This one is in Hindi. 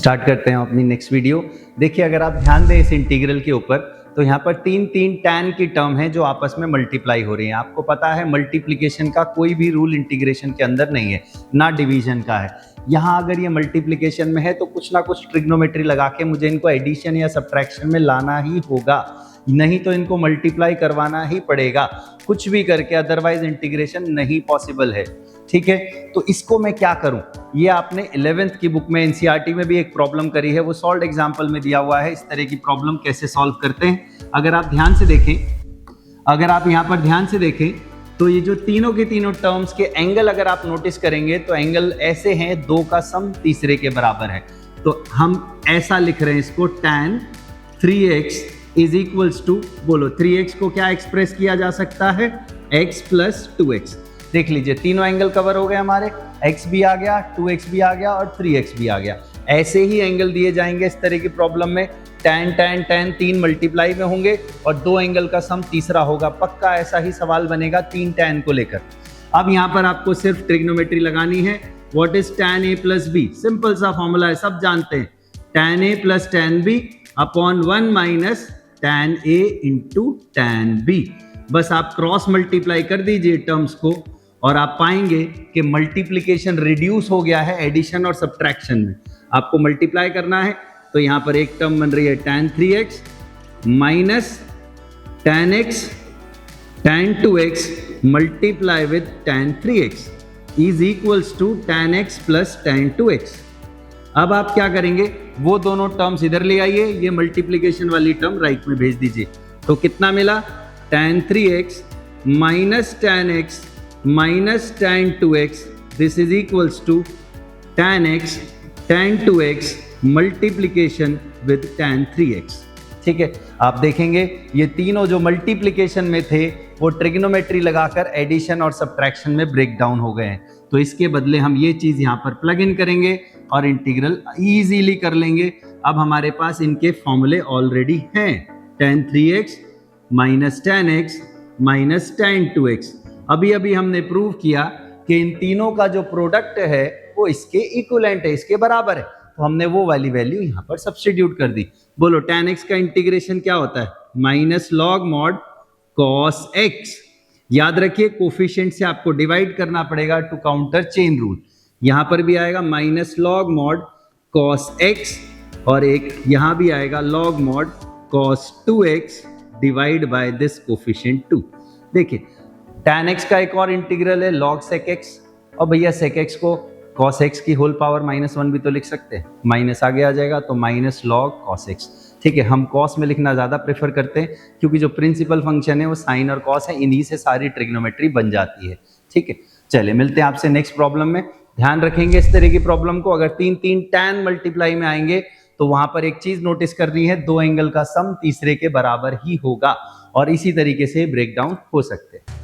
स्टार्ट करते हैं अपनी नेक्स्ट वीडियो। देखिए अगर आप ध्यान दें इस इंटीग्रल के ऊपर तो यहाँ पर तीन tan की टर्म है जो आपस में मल्टीप्लाई हो रही है। आपको पता है मल्टीप्लिकेशन का कोई भी रूल इंटीग्रेशन के अंदर नहीं है, ना डिवीजन का है। यहाँ अगर ये मल्टीप्लिकेशन में है तो कुछ ना कुछ ट्रिग्नोमेट्री लगा के मुझे इनको एडिशन या सब्ट्रैक्शन में लाना ही होगा, नहीं तो इनको मल्टीप्लाई करवाना ही पड़ेगा कुछ भी करके, अदरवाइज इंटीग्रेशन नहीं पॉसिबल है। ठीक है, तो इसको मैं क्या करूं, ये आपने 11th की बुक में एनसीईआरटी में भी एक प्रॉब्लम करी है, वो सॉल्व एग्जांपल में दिया हुआ है। इस तरह की प्रॉब्लम कैसे सॉल्व करते हैं अगर आप ध्यान से देखें, अगर आप यहां पर ध्यान से देखें तो ये जो तीनों के तीनों टर्म्स के एंगल अगर आप नोटिस करेंगे तो एंगल ऐसे हैं, दो का सम तीसरे के बराबर है। तो हम ऐसा लिख रहे हैं इसको, tan 3x is equals to, बोलो 3x को क्या एक्सप्रेस किया जा सकता है, x प्लस 2x। देख लीजिए तीनों एंगल कवर हो गए हमारे, x भी आ गया, 2x भी आ गया और 3x भी आ गया। ऐसे ही एंगल दिए जाएंगे इस तरह की प्रॉब्लम में, tan तीन मल्टीप्लाई में होंगे और दो एंगल का सम तीसरा होगा। पक्का ऐसा ही सवाल बनेगा 3 tan को लेकर। अब यहाँ पर आपको सिर्फ ट्रिग्नोमेट्री लगानी है। What is tan a plus b, simple सा फॉर्मूला है, सब जानते हैं, tan a plus tan b upon 1 minus tan a into tan b। बस आप क्रॉस मल्टीप्लाई कर दीजिए टर्म्स को और आप पाएंगे कि मल्टीप्लिकेशन रिड्यूस हो गया है एडिशन और सब्ट्रैक्शन में। आपको मल्टीप्लाई करना है तो यहाँ पर एक टर्म बन रही है tan 3x minus tan x tan 2x multiply with tan 3x is equals to tan x plus tan 2x। अब आप क्या करेंगे, वो दोनों टर्म्स इधर ले आइए, ये मल्टीप्लिकेशन वाली टर्म राइट में भेज दीजिए। तो कितना मिला, tan 3x minus tan x minus tan 2x, this is equals to tan x tan 2x multiplication with tan 3x। ठीक है, आप देखेंगे ये तीनों जो मल्टीप्लिकेशन में थे वो ट्रिग्नोमेट्री लगाकर एडिशन और सब्ट्रैक्शन में ब्रेक डाउन हो गए हैं। तो इसके बदले हम ये चीज़ यहाँ पर प्लग इन करेंगे और इंटीग्रल इजीली कर लेंगे। अब हमारे पास इनके फॉर्मूले ऑलरेडी हैं, tan 3x minus tan x minus tan 2x। अभी अभी हमने प्रूव किया कि इन तीनों का जो प्रोडक्ट है वो इसके इक्विवेलेंट है, इसके बराबर है। तो हमने वो वाली वैल्यू यहाँ पर सब्स्टिट्यूट कर दी। बोलो tan x का इंटीग्रेशन क्या होता है, minus log mod cos x। याद रखिए कोफिशिएंट से आपको डिवाइड करना पड़ेगा टू काउंटर चेन रूल। यहां पर भी आएगा minus log mod cos x और एक यहां भी आएगा log mod cos 2x divide by this coefficient 2। देखिए tan x का एक और इंटीग्रल है log sec x, और भैया sec x को cos x की होल पावर -1 भी तो लिख सकते हैं, माइनस आगे आ जाएगा तो माइनस log cos x। ठीक है, हम cos में लिखना ज़्यादा प्रेफर करते हैं क्योंकि जो प्रिंसिपल फंक्शन है वो साइन और cos है, इन्हीं से सारी ट्रिग्नोमेट्री बन जाती है। ठीक है, चलिए मिलते हैं आपसे नेक्स्ट प्रॉब्लम में। ध्यान रखेंगे इस तरह की प्रॉब्लम को, अगर 3 tan मल्टीप्लाई में आएंगे तो वहां पर एक चीज नोटिस करनी है, दो एंगल का सम तीसरे के बराबर ही होगा और इसी तरीके से ब्रेक डाउन हो सकते हैं।